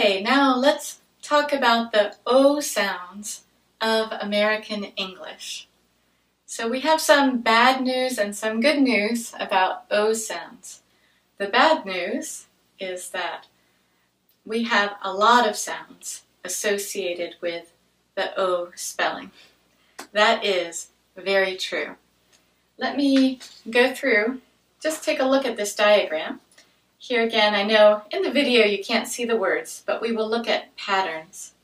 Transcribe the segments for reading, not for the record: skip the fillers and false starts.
Okay, now let's talk about the O sounds of American English. So we have some bad news and some good news about O sounds. The bad news is that we have a lot of sounds associated with the O spelling. That is very true. Let me go through, just take a look at this diagram. Here again, I know in the video you can't see the words, but we will look at patterns.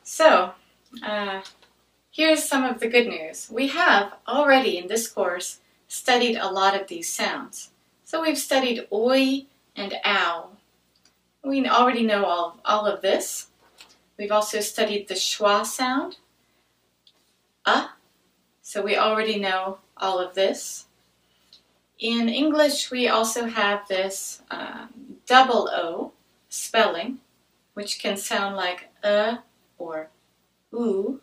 So, here's some of the good news. We have already in this course studied a lot of these sounds. So we've studied oi and ow. We already know all of this. We've also studied the schwa sound, so we already know all of this. In English, we also have this double O spelling, which can sound like or oo.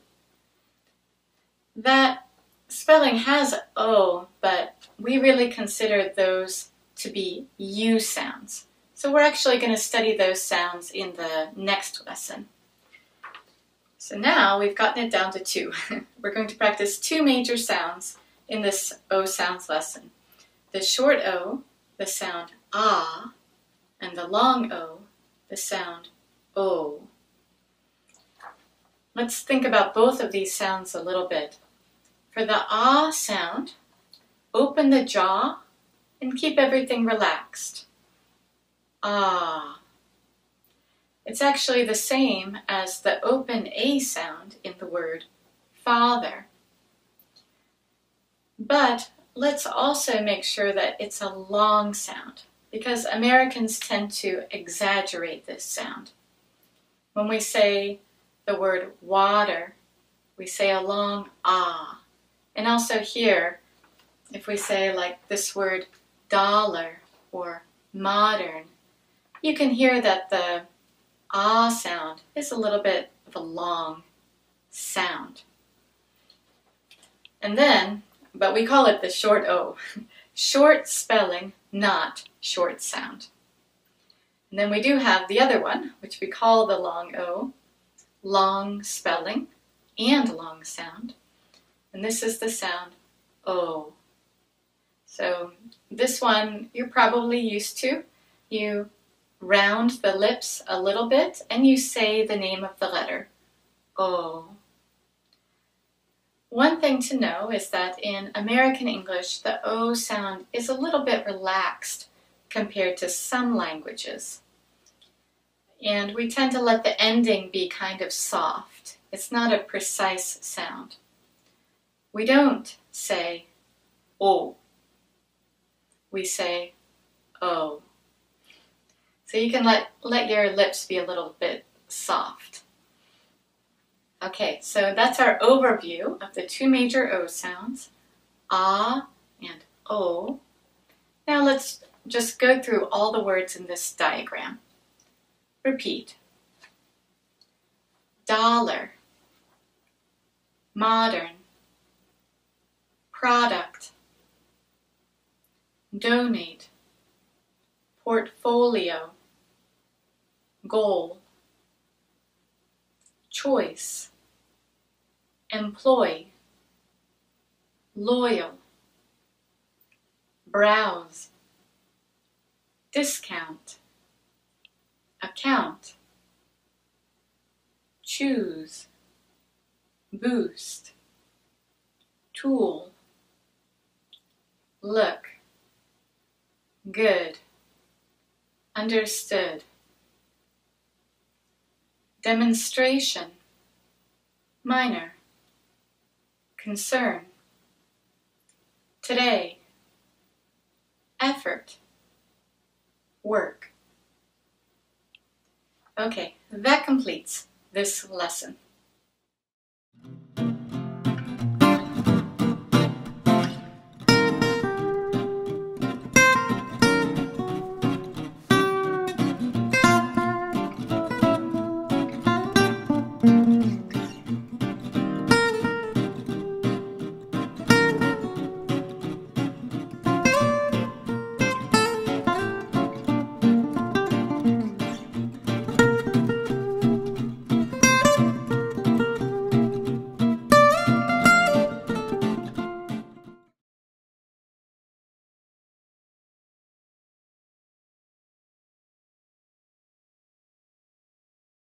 That spelling has O, but we really consider those to be U sounds. So we're actually going to study those sounds in the next lesson. So now we've gotten it down to two. We're going to practice two major sounds in this O sounds lesson. The short O, the sound ah, and the long O, the sound o. Let's think about both of these sounds a little bit. For the ah sound, open the jaw and keep everything relaxed. Ah. It's actually the same as the open A sound in the word father. But let's also make sure that it's a long sound, because Americans tend to exaggerate this sound. When we say the word water, we say a long ah. And also here, if we say like this word dollar or modern, you can hear that the ah sound is a little bit of a long sound. And then, but we call it the short O. Short spelling, not short sound. And then we do have the other one, which we call the long O, long spelling and long sound. And this is the sound O. So this one you're probably used to. You round the lips a little bit and you say the name of the letter O. One thing to know is that in American English, the O sound is a little bit relaxed compared to some languages. And we tend to let the ending be kind of soft. It's not a precise sound. We don't say O. We say O. So you can let your lips be a little bit soft. Okay, so that's our overview of the two major O sounds, ah and O. Now let's just go through all the words in this diagram. Repeat. Dollar, modern, product, donate, portfolio, goal, choice, employ, loyal, browse, discount, account, choose, boost, tool, look, good, understood, demonstration, minor, concern, today, effort, work. Okay, that completes this lesson.